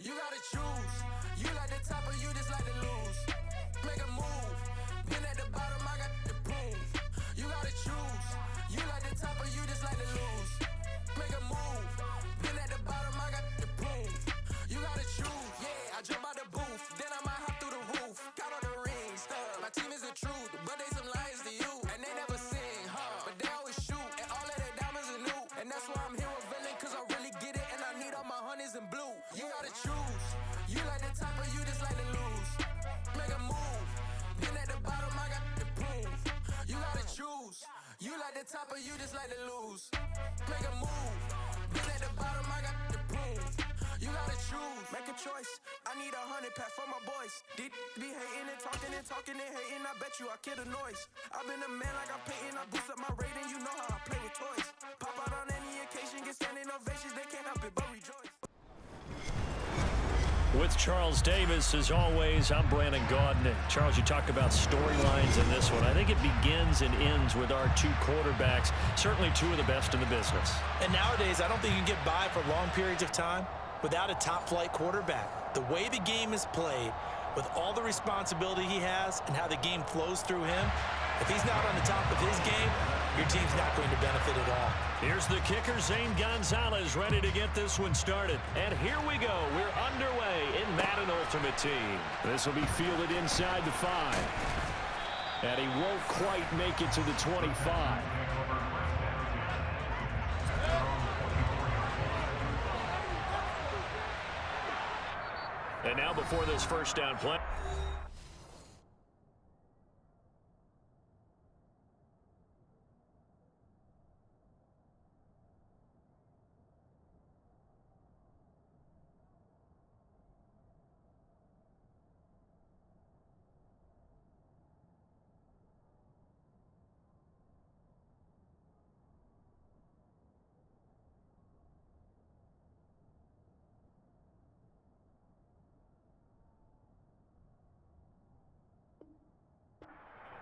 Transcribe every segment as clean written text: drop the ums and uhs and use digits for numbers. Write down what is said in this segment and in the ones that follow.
You gotta choose. You like the top or you just like to lose. Make a move. Been at the bottom, I got the proof. You gotta choose. You like the top or you just like to lose. Make a move. Been at the bottom, I got the proof. You gotta choose. Yeah, I jump out the booth. Then I might hop through the roof. Count on the rings. My team is the truth, but they some liars to you. And they never sing, but they always shoot. And all of their diamonds are new. And that's why I'm here with villain, cause I really get it. And I need all my honeys in blue. You gotta choose. You like the top or you just like to lose. Make a move. Been at the bottom, I got the proof. You gotta choose. You like the top or you just like to lose. Make a move. Been at the bottom, I got the proof. You gotta choose. Make a choice. I need 100 pack for my boys. Be hating and talking and talking and hating. I bet you I kill the noise. I've been a man like I'm Peyton. I boost up my rating. You know how I play with toys. Pop out on any occasion, get standing ovations. They can't help it but rejoice. With Charles Davis, as always, I'm Brandon Gaudin. And Charles, you talked about storylines in this one. I think it begins and ends with our two quarterbacks, certainly two of the best in the business. And nowadays, I don't think you can get by for long periods of time without a top-flight quarterback. The way the game is played, with all the responsibility he has and how the game flows through him, if he's not on the top of his game, your team's not going to benefit at all. Here's the kicker, Zane Gonzalez, ready to get this one started. And here we go. We're underway in Madden Ultimate Team. This will be fielded inside the 5. And he won't quite make it to the 25. And now before this first down play.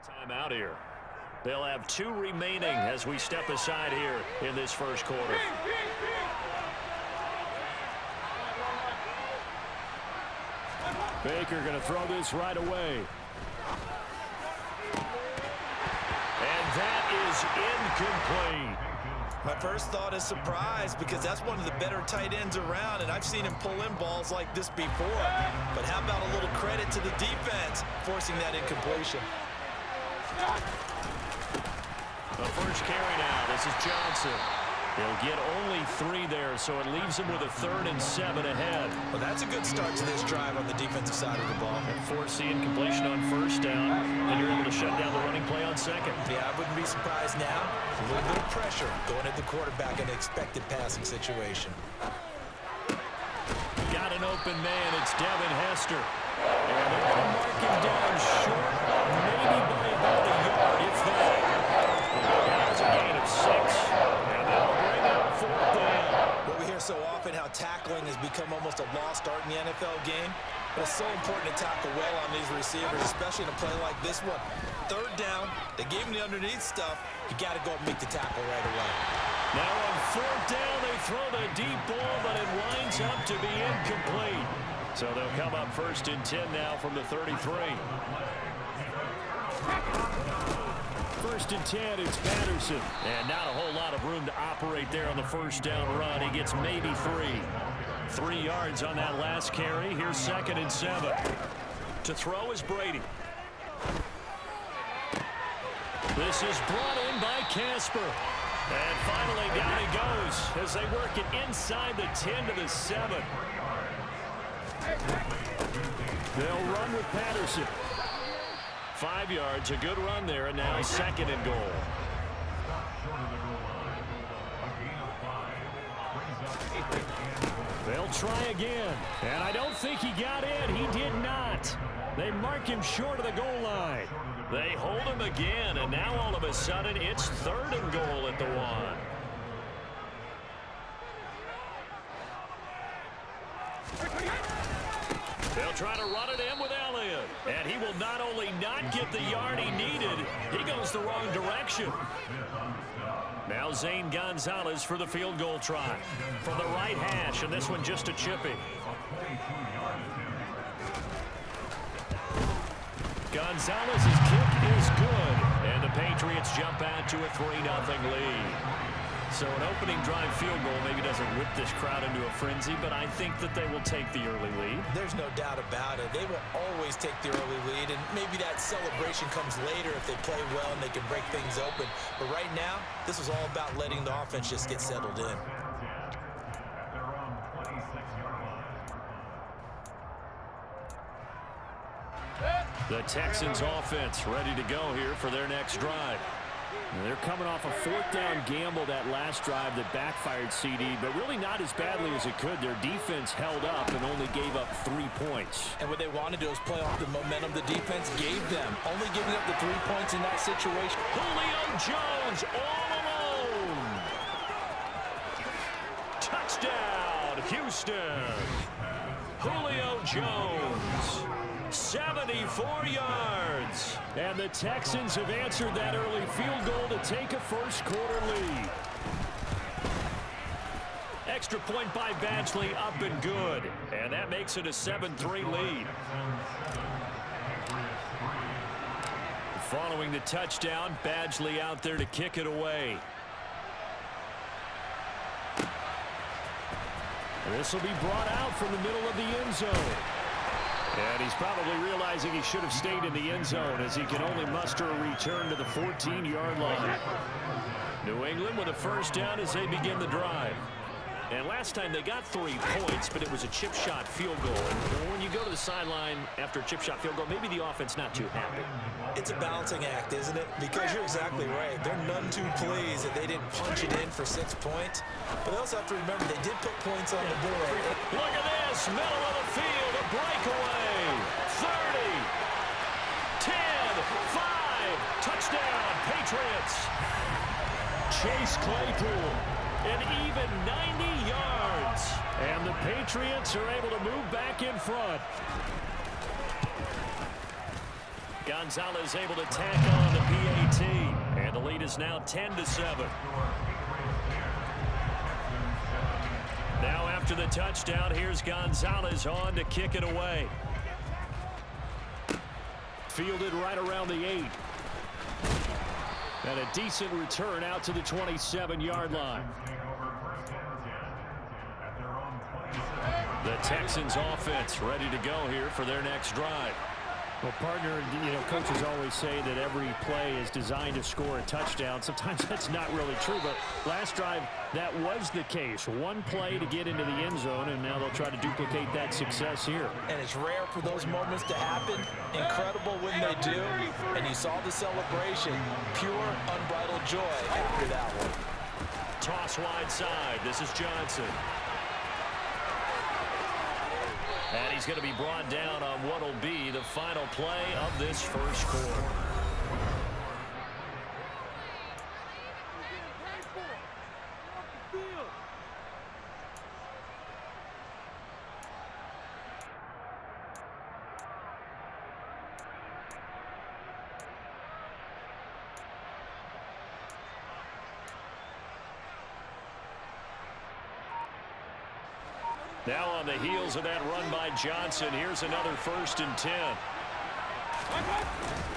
Time out here. They'll have 2 remaining as we step aside here in this first quarter. Baker going to throw this right away. And that is incomplete. My first thought is surprise because that's one of the better tight ends around, and I've seen him pull in balls like this before. But how about a little credit to the defense forcing that incompletion? The first carry now. This is Johnson. He'll get only 3 there, so it leaves him with a 3rd and 7 ahead. Well, that's a good start to this drive on the defensive side of the ball. And force the incompletion on first down, and you're able to shut down the running play on second. Yeah, I wouldn't be surprised now. A little bit of pressure going at the quarterback in an expected passing situation. Got an open man. It's Devin Hester. And they're going to mark him down short, maybe by about a yard, if that. That's a gain of 6. And that'll bring up 4th down. Well, we hear so often how tackling has become almost a lost art in the NFL game. But it's so important to tackle well on these receivers, especially in a play like this one. 3rd down, they gave him the underneath stuff. You got to go and make the tackle right away. Now on 4th down, they throw the deep ball, but it winds up to be incomplete. So they'll come up 1st and 10 now from the 33. 1st and 10, it's Patterson. And not a whole lot of room to operate there on the first down run. He gets maybe 3. 3 yards on that last carry. Here's 2nd and 7. To throw is Brady. This is brought in by Casper. And finally down he goes as they work it inside the 10 to the 7. They'll run with Patterson. 5 yards, a good run there, and now 2nd and goal. They'll try again, and I don't think he got in. He did not. They mark him short of the goal line. They hold him again, and now all of a sudden it's 3rd and goal at the 1. They'll try to run it in with Elliott. And he will not only not get the yard he needed, he goes the wrong direction. Now Zane Gonzalez for the field goal try. From the right hash, and this one just a chippy. Gonzalez's kick is good, and the Patriots jump out to a 3-0 lead. So an opening drive field goal maybe doesn't whip this crowd into a frenzy, but I think that they will take the early lead. There's no doubt about it. They will always take the early lead, and maybe that celebration comes later if they play well and they can break things open. But right now, this is all about letting the offense just get settled in. The Texans offense ready to go here for their next drive. They're coming off a fourth-down gamble that last drive that backfired CD, but really not as badly as it could. Their defense held up and only gave up 3 points. And what they wanted to do is play off the momentum the defense gave them. Only giving up the 3 points in that situation. Julio Jones all alone. Touchdown, Houston. Julio Jones. 74 yards. And the Texans have answered that early field goal to take a first-quarter lead. Extra point by Badgley up and good. And that makes it a 7-3 lead. Following the touchdown, Badgley out there to kick it away. This will be brought out from the middle of the end zone. And he's probably realizing he should have stayed in the end zone as he can only muster a return to the 14-yard line. New England with a first down as they begin the drive. And last time they got 3 points, but it was a chip shot field goal. And when you go to the sideline after a chip shot field goal, maybe the offense not too happy. It's a balancing act, isn't it? Because you're exactly right. They're none too pleased that they didn't punch it in for 6 points. But they also have to remember they did put points on the board. Look at this, middle of the field, a breakaway. 30, 10, 5, touchdown, Patriots. Chase Claypool, an even 90 yards. And the Patriots are able to move back in front. Gonzalez able to tack on the PAT. And the lead is now 10-7. Now after the touchdown, here's Gonzalez on to kick it away. Fielded right around the 8. And a decent return out to the 27-yard line. The Texans offense ready to go here for their next drive. Well, partner, coaches always say that every play is designed to score a touchdown. Sometimes that's not really true, but last drive, that was the case. One play to get into the end zone, and now they'll try to duplicate that success here. And it's rare for those moments to happen. Incredible when they do. And you saw the celebration. Pure, unbridled joy after that one. Toss wide side. This is Johnson. And he's going to be brought down on what will be the final play of this first quarter. Now on the heels of that run by Johnson, here's another 1st and 10.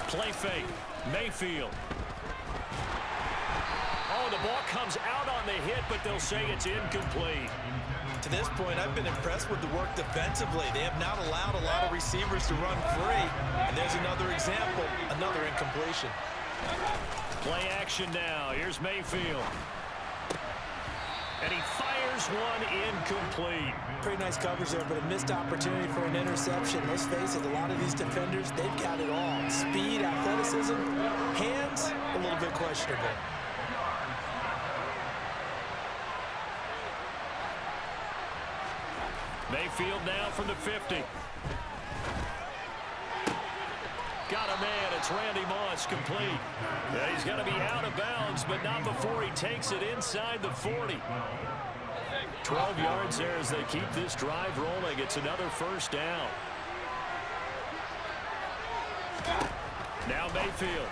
Play fake. Mayfield. Oh, the ball comes out on the hit, but they'll say it's incomplete. To this point, I've been impressed with the work defensively. They have not allowed a lot of receivers to run free. And there's another example, another incompletion. Play action now. Here's Mayfield. And he fires one incomplete. Pretty nice coverage there, but a missed opportunity for an interception. Let's face it, a lot of these defenders, they've got it all. Speed, athleticism, hands, a little bit questionable. Mayfield now from the 50. Got a man. It's Randy Moss, complete. Yeah, he's going to be out of bounds, but not before he takes it inside the 40. 12 yards there as they keep this drive rolling. It's another first down. Now Mayfield.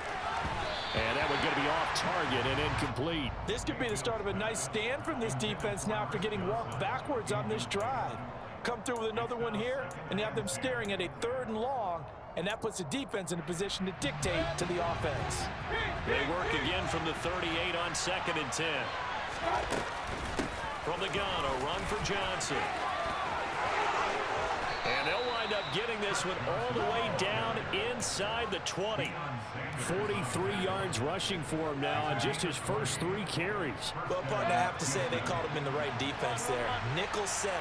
And that one's going to be off target and incomplete. This could be the start of a nice stand from this defense now after getting walked backwards on this drive. Come through with another one here, and you have them staring at a 3rd and long, and that puts the defense in a position to dictate to the offense. They work again from the 38 on 2nd and 10. From the gun, a run for Johnson. And they'll wind up getting this one all the way down inside the 20. 43 yards rushing for him now on just his first 3 carries. Well, partner, I have to say they called him in the right defense there. Nickel set.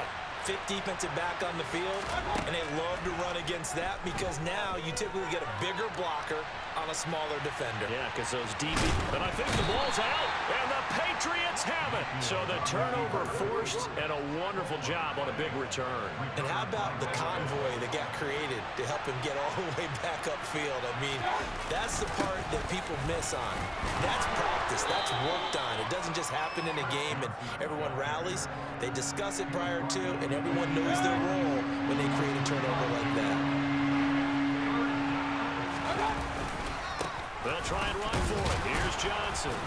5th defensive back on the field, and they love to run against that because now you typically get a bigger blocker on a smaller defender. Yeah, because those DB. But I think the ball's out, and the Patriots have it. So the turnover forced, and a wonderful job on a big return. And how about the convoy that got created to help him get all the way back upfield? I mean, that's the part that people miss on. That's practice. That's worked on. It doesn't just happen in a game and everyone rallies. They discuss it prior to, and everyone knows their role when they create a turnover like that. They'll try and run for it. Here's Johnson.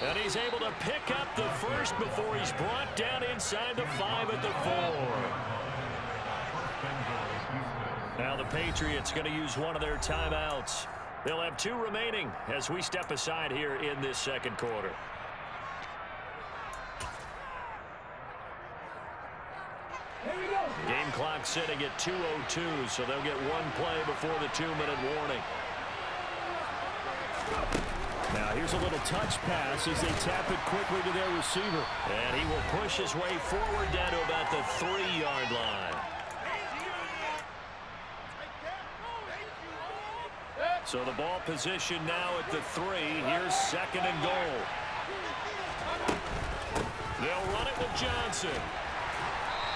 And he's able to pick up the first before he's brought down inside the 5 at the 4. Now the Patriots going to use one of their timeouts. They'll have 2 remaining as we step aside here in this 2nd quarter. Game clock sitting at 2:02, so they'll get 1 play before the 2-minute warning. Now here's a little touch pass as they tap it quickly to their receiver. And he will push his way forward down to about the 3-yard line. So the ball position now at the 3. Here's 2nd and goal. They'll run it with Johnson.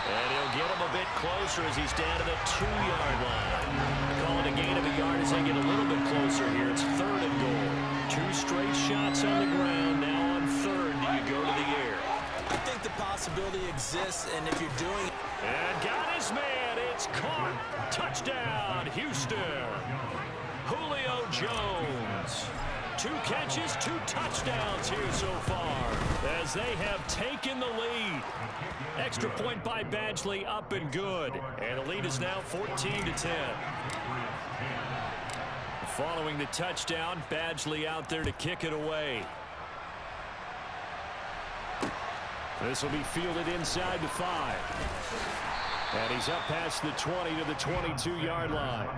And he'll get him a bit closer as he's down to the 2-yard line. Call it a gain of a yard as they get a little bit closer here. It's 3rd and goal. 2 straight shots on the ground. Now on 3rd, do you go to the air? I think the possibility exists, and if you're doing it. And got his man. It's caught. Touchdown, Houston. Julio Jones. 2 catches, 2 touchdowns here so far as they have taken the lead. Extra point by Badgley, up and good. And the lead is now 14-10. Following the touchdown, Badgley out there to kick it away. This will be fielded inside the 5. And he's up past the 20 to the 22-yard line.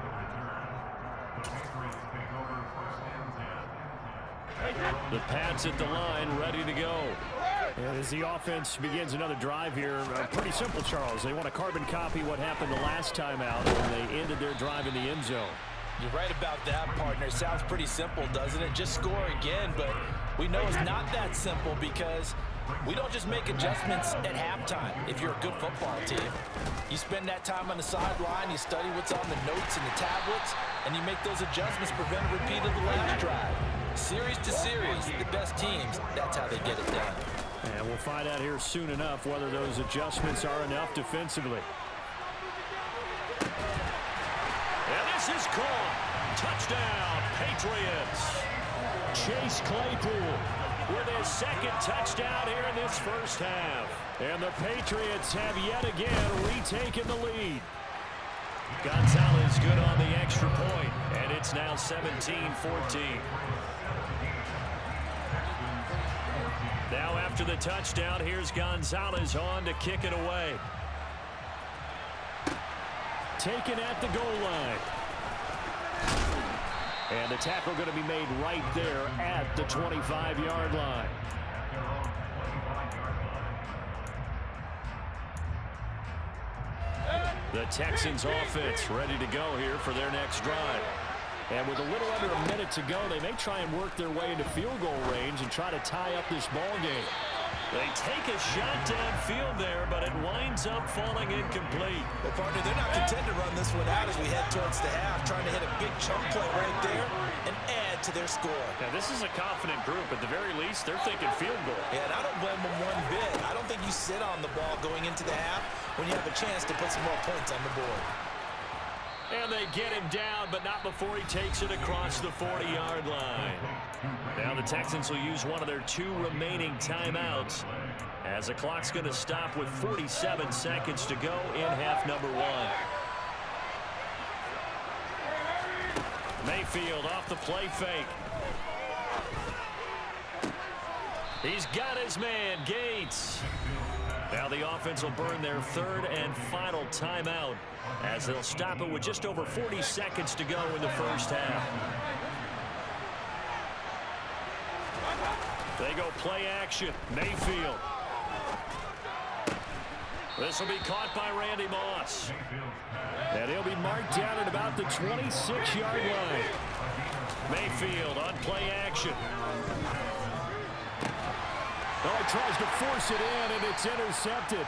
The Pats at the line, ready to go. And as the offense begins another drive here, pretty simple, Charles. They want to carbon copy what happened the last time out when they ended their drive in the end zone. You're right about that, partner. Sounds pretty simple, doesn't it? Just score again, but we know it's not that simple because we don't just make adjustments at halftime if you're a good football team. You spend that time on the sideline, you study what's on the notes and the tablets, and you make those adjustments, prevent a repeat of the last drive. Series to series, the best teams, that's how they get it done. And we'll find out here soon enough whether those adjustments are enough defensively. And this is caught. Touchdown, Patriots. Chase Claypool with his 2nd touchdown here in this first half. And the Patriots have yet again retaken the lead. Gonzalez good on the extra point, and it's now 17-14. Now after the touchdown, here's Gonzalez on to kick it away. Taken at the goal line. And the tackle going to be made right there at the 25-yard line. The Texans offense ready to go here for their next drive. And with a little under a minute to go, they may try and work their way into field goal range and try to tie up this ball game. They take a shot downfield there, but it winds up falling incomplete. Well, partner, they're not content to run this one out as we head towards the half, trying to hit a big chunk play right there and add to their score. Now, this is a confident group. At the very least, they're thinking field goal. Yeah, and I don't blame them one bit. I don't think you sit on the ball going into the half when you have a chance to put some more points on the board. And they get him down, but not before he takes it across the 40-yard line. Now the Texans will use one of their 2 remaining timeouts as the clock's going to stop with 47 seconds to go in half number 1. Mayfield off the play fake. He's got his man, Gates. Now the offense will burn their 3rd and final timeout as they'll stop it with just over 40 seconds to go in the first half. They go play action. Mayfield. This will be caught by Randy Moss. And he'll be marked down at about the 26-yard line. Mayfield on play action. Oh, he tries to force it in, and it's intercepted.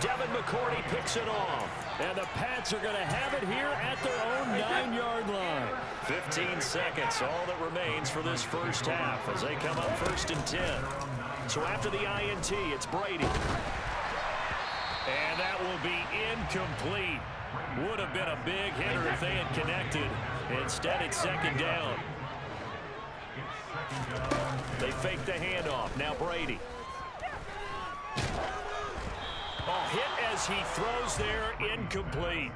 Devin McCourty picks it off. And the Pats are going to have it here at their own 9-yard line. 15 seconds, all that remains for this first half as they come up 1st and 10. So after the INT, it's Brady. And that will be incomplete. Would have been a big hitter if they had connected. Instead, it's 2nd down. They fake the handoff. Now Brady. Oh, hit as he throws there, incomplete.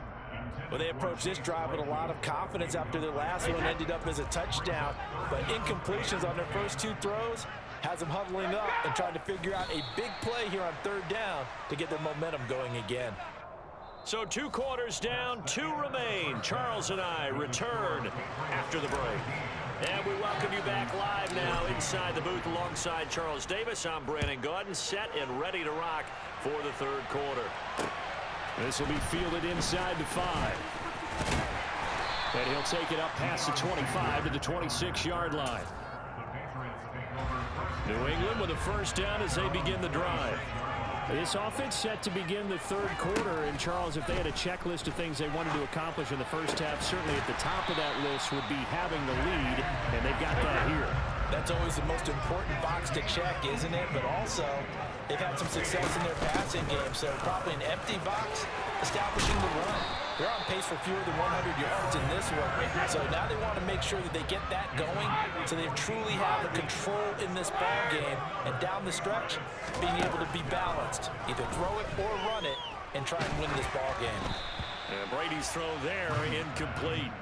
Well, they approached this drive with a lot of confidence after their last one ended up as a touchdown. But incompletions on their first 2 throws has them huddling up and trying to figure out a big play here on 3rd down to get their momentum going again. So 2 quarters down, 2 remain. Charles and I return after the break. And we welcome you back live now inside the booth alongside Charles Davis. I'm Brandon Gaudin, set and ready to rock for the 3rd quarter. This will be fielded inside the 5. And he'll take it up past the 25 to the 26-yard line. New England with a 1st down as they begin the drive. This offense set to begin the 3rd quarter. And, Charles, if they had a checklist of things they wanted to accomplish in the first half, certainly at the top of that list would be having the lead, and they've got that here. That's always the most important box to check, isn't it? But also, they've had some success in their passing game, so probably an empty box, establishing the run. They're on pace for fewer than 100 yards in this one, so now they want to make sure that they get that going so they truly have the control in this ball game, and down the stretch, being able to be balanced. Either throw it or run it and try and win this ball game. And Brady's throw there, incomplete.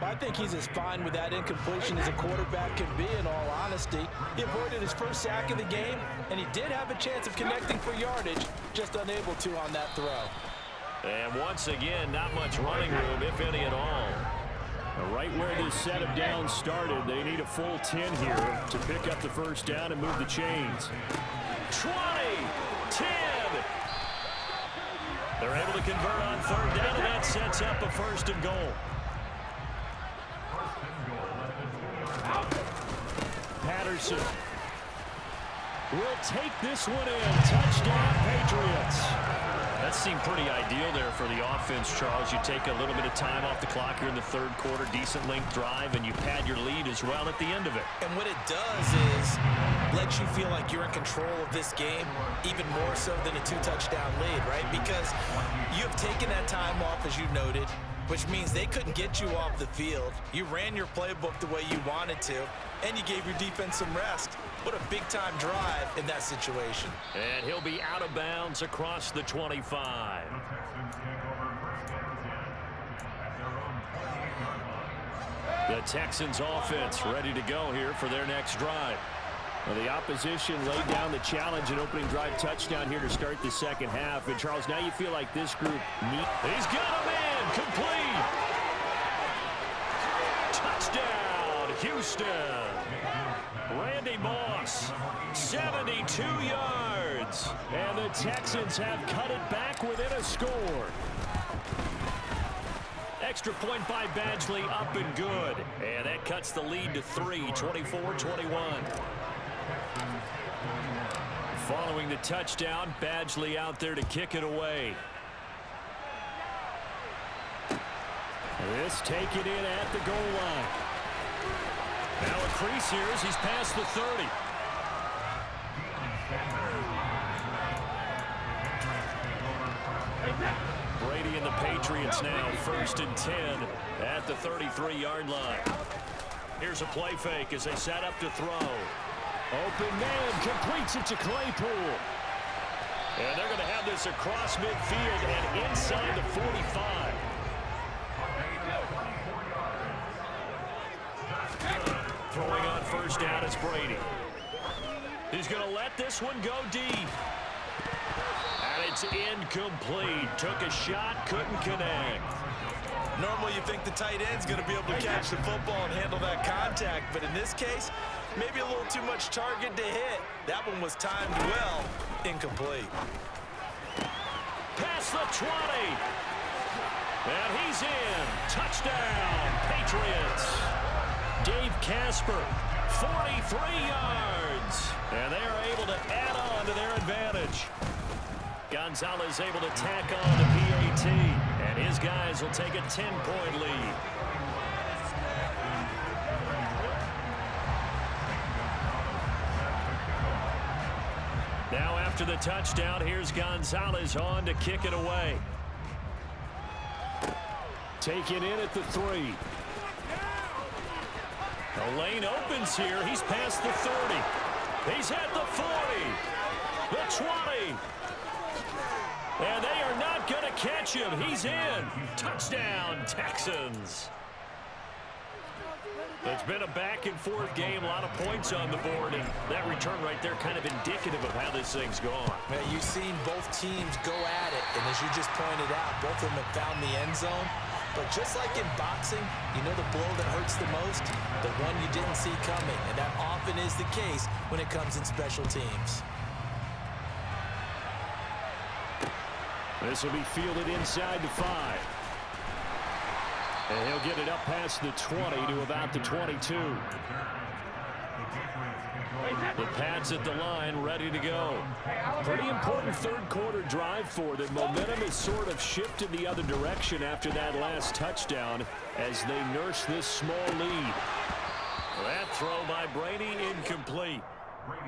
I think he's as fine with that incompletion as a quarterback can be, in all honesty. He avoided his first sack of the game, and he did have a chance of connecting for yardage, just unable to on that throw. And once again, not much running room, if any at all. Right where this set of downs started, they need a full 10 here to pick up the 1st down and move the chains. 20, 10. They're able to convert on 3rd down, and that sets up a 1st and goal. Patterson will take this one in. Touchdown, Patriots. That seemed pretty ideal there for the offense, Charles. You take a little bit of time off the clock here in the 3rd quarter, decent length drive, and you pad your lead as well at the end of it. And what it does is lets you feel like you're in control of this game, even more so than a 2-touchdown lead, right? Because you have taken that time off, as you noted, which means they couldn't get you off the field. You ran your playbook the way you wanted to, and you gave your defense some rest. What a big-time drive in that situation. And he'll be out of bounds across the 25. The Texans offense ready to go here for their next drive. Well, the opposition laid down the challenge, an opening drive touchdown here to start the 2nd half. And, Charles, now you feel like this group He's got a man, complete. Touchdown, Houston. Randy Moss, 72 yards. And the Texans have cut it back within a score. Extra point by Badgley, up and good. And that cuts the lead to 3, 24-21. Following the touchdown, Badgley out there to kick it away. This taken in at the goal line. Now a crease here as he's past the 30. Brady and the Patriots now 1st and 10 at the 33-yard line. Here's a play fake as they set up to throw. Open man completes it to Claypool. And they're going to have this across midfield and inside the 45. Throwing on first down is Brady. He's going to let this one go deep. And it's incomplete. Took a shot, couldn't connect. Normally you think the tight end's going to be able to catch the football and handle that contact, but in this case, maybe a little too much target to hit. That one was timed well. Incomplete. Past the 20. And he's in. Touchdown, Patriots. Dave Casper, 43 yards. And they are able to add on to their advantage. Gonzalez able to tack on the PAT. And his guys will take a 10-point lead. Now after the touchdown, here's Gonzalez on to kick it away. Taken in at the 3. The lane opens here. He's past the 30. He's at the 40. The 20. And they are not going to catch him. He's in. Touchdown, Texans. It's been a back-and-forth game, a lot of points on the board, and that return right there kind of indicative of how this thing's gone. Man, you've seen both teams go at it, and as you just pointed out, both of them have found the end zone. But just like in boxing, you know the blow that hurts the most? The one you didn't see coming, and that often is the case when it comes in special teams. This will be fielded inside the 5. And he'll get it up past the 20 to about the 22. The Pats at the line, ready to go. Pretty important third-quarter drive for them. Momentum has sort of shifted the other direction after that last touchdown as they nurse this small lead. That throw by Brady incomplete.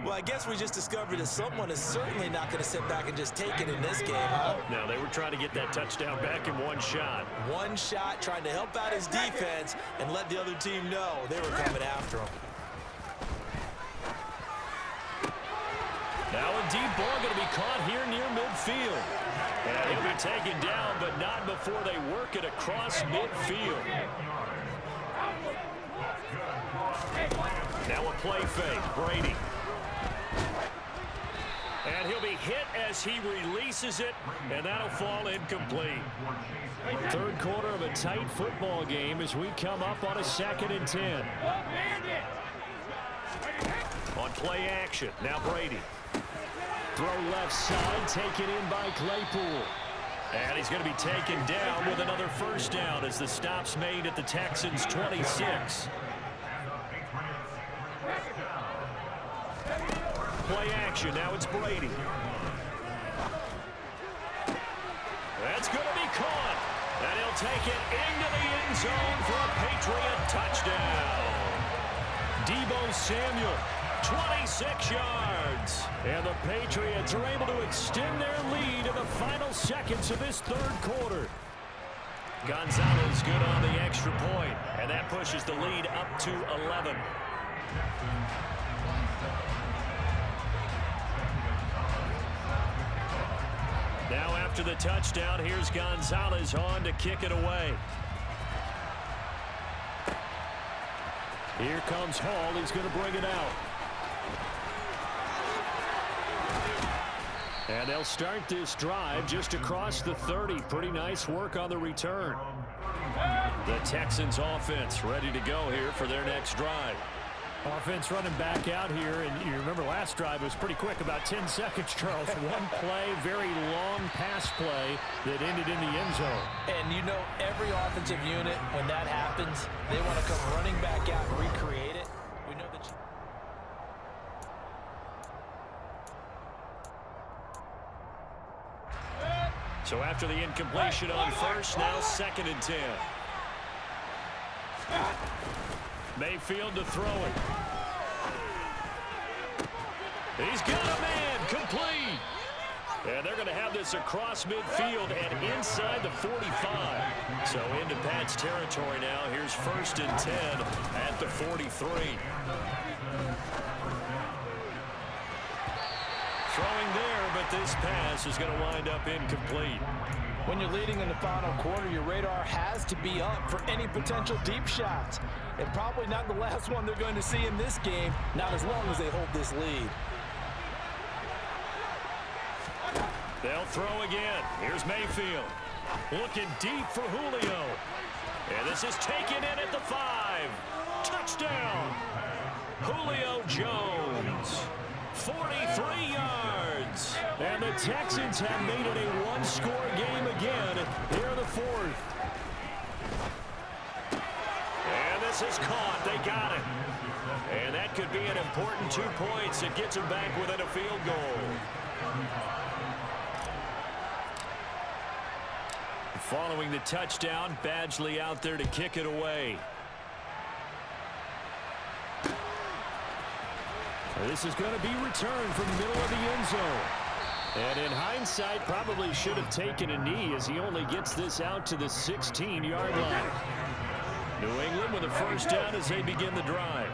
Well, I guess we just discovered that someone is certainly not going to sit back and just take it in this game, huh? No, they were trying to get that touchdown back in one shot. One shot, trying to help out his defense and let the other team know they were coming after him. Now a deep ball going to be caught here near midfield. And he'll be taken down, but not before they work it across midfield. Now a play fake, Brady. And he'll be hit as he releases it, and that'll fall incomplete. Third quarter of a tight football game as we come up on a 2nd and 10. On play action, now Brady. Throw left side, taken in by Claypool. And he's going to be taken down with another first down as the stop's made at the Texans' 26. Play action, now it's Brady. That's going to be caught. And he'll take it into the end zone for a Patriot touchdown. Deebo Samuel, 26 yards. And the Patriots are able to extend their lead in the final seconds of this third quarter. Gonzalez good on the extra point, and that pushes the lead up to 11. Now after the touchdown, here's Gonzalez on to kick it away. Here comes Hall. He's going to bring it out. And they'll start this drive just across the 30. Pretty nice work on the return. The Texans offense ready to go here for their next drive. Offense running back out here, and you remember last drive was pretty quick, about 10 seconds, Charles. One play, very long pass play that ended in the end zone. And you know, every offensive unit, when that happens, they want to come running back out and recreate it. We know that. So after the incompletion on first, now 2nd and 10. Mayfield to throw it. He's got a man, complete. And they're going to have this across midfield and inside the 45. So into Pat's territory now. Here's 1st and 10 at the 43. Throwing there, but this pass is going to wind up incomplete. When you're leading in the final quarter, your radar has to be up for any potential deep shots. And probably not the last one they're going to see in this game, not as long as they hold this lead. They'll throw again. Here's Mayfield. Looking deep for Julio. And this is taken in at the 5. Touchdown. Julio Jones. 43 yards. And the Texans have made it a one-score game again here in the 4th. And this is caught. They got it. And that could be an important 2 points. It gets them back within a field goal. Following the touchdown, Badgley out there to kick it away. This is going to be returned from the middle of the end zone. And in hindsight, probably should have taken a knee as he only gets this out to the 16-yard line. New England with a first down as they begin the drive.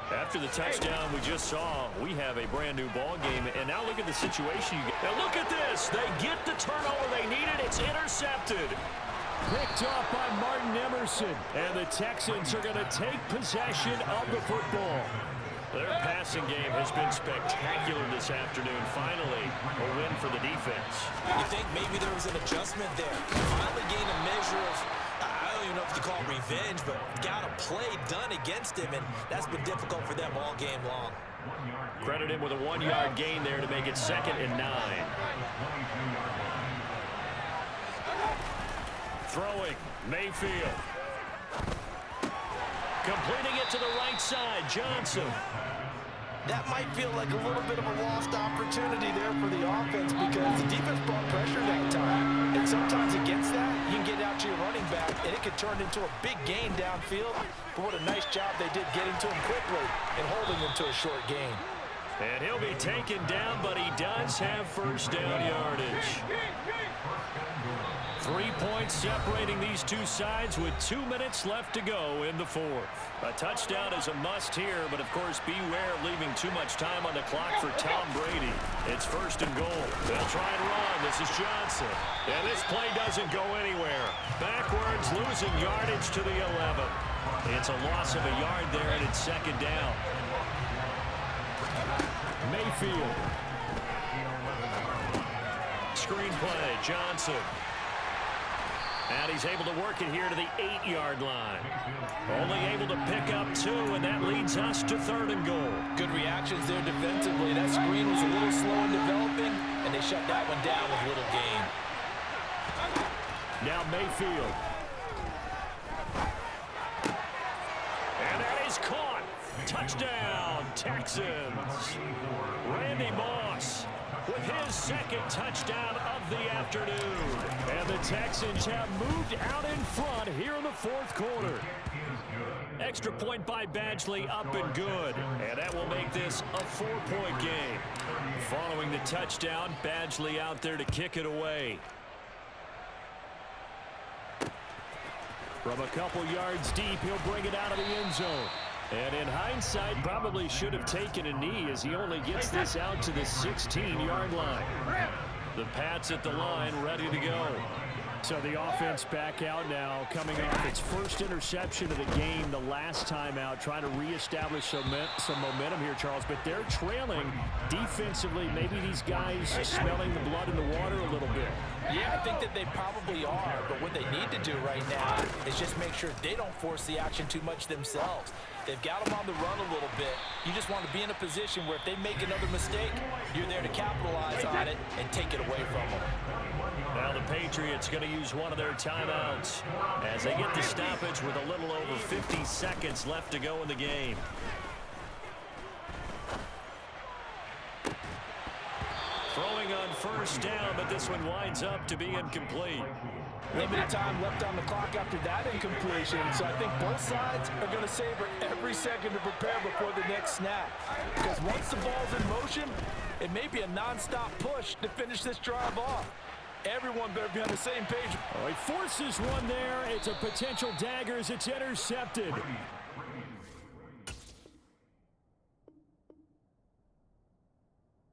After the touchdown we just saw, we have a brand-new ball game. And now look at the situation. Now look at this. They get the turnover they needed. It's intercepted. Picked off by Martin Emerson. And the Texans are going to take possession of the football. Their passing game has been spectacular this afternoon. Finally, a win for the defense. You think maybe there was an adjustment there? Finally gained a measure of, I don't even know if you call it revenge, but got a play done against him, and that's been difficult for them all game long. Credit him with a 1-yard gain there to make it 2nd and 9. Throwing, Mayfield. Completing it to the right side, Johnson. That might feel like a little bit of a lost opportunity there for the offense because the defense brought pressure that time. And sometimes against that, you can get out to your running back, and it could turn into a big gain downfield. But what a nice job they did getting to him quickly and holding him to a short gain. And he'll be taken down, but he does have first down yardage. 3 points separating these two sides with 2 minutes left to go in the 4th. A touchdown is a must here, but of course beware of leaving too much time on the clock for Tom Brady. It's 1st and goal. They'll try and run. This is Johnson. And this play doesn't go anywhere. Backwards, losing yardage to the 11. It's a loss of a yard there, and it's 2nd down. Mayfield. Screen play, Johnson. And he's able to work it here to the 8-yard line. Only able to pick up 2, and that leads us to 3rd and goal. Good reactions there defensively. That screen was a little slow in developing, and they shut that one down with little gain. Now Mayfield. And that is caught. Touchdown, Texans. Randy Moss with his 2nd touchdown of the afternoon. And the Texans have moved out in front here in the 4th quarter. Extra point by Badgley, up and good. And that will make this a 4-point game. Following the touchdown, Badgley out there to kick it away. From a couple yards deep, he'll bring it out of the end zone. And in hindsight, probably should have taken a knee as he only gets this out to the 16-yard line. The Pats at the line, ready to go. So the offense back out now, coming off its first interception of the game the last time out, trying to reestablish some momentum here, Charles. But they're trailing defensively. Maybe these guys smelling the blood in the water a little bit. Yeah, I think that they probably are. But what they need to do right now is just make sure they don't force the action too much themselves. They've got them on the run a little bit. You just want to be in a position where if they make another mistake, you're there to capitalize on it and take it away from them. Now the Patriots going to use one of their timeouts as they get the stoppage with a little over 50 seconds left to go in the game. Throwing on first down, but this one winds up to be incomplete. Limited time left on the clock after that incompletion, so I think both sides are going to savor every second to prepare before the next snap. Because once the ball's in motion, It may be a non-stop push to finish this drive off. Everyone better be on the same page. Oh, he forces one there. It's a potential dagger as it's intercepted.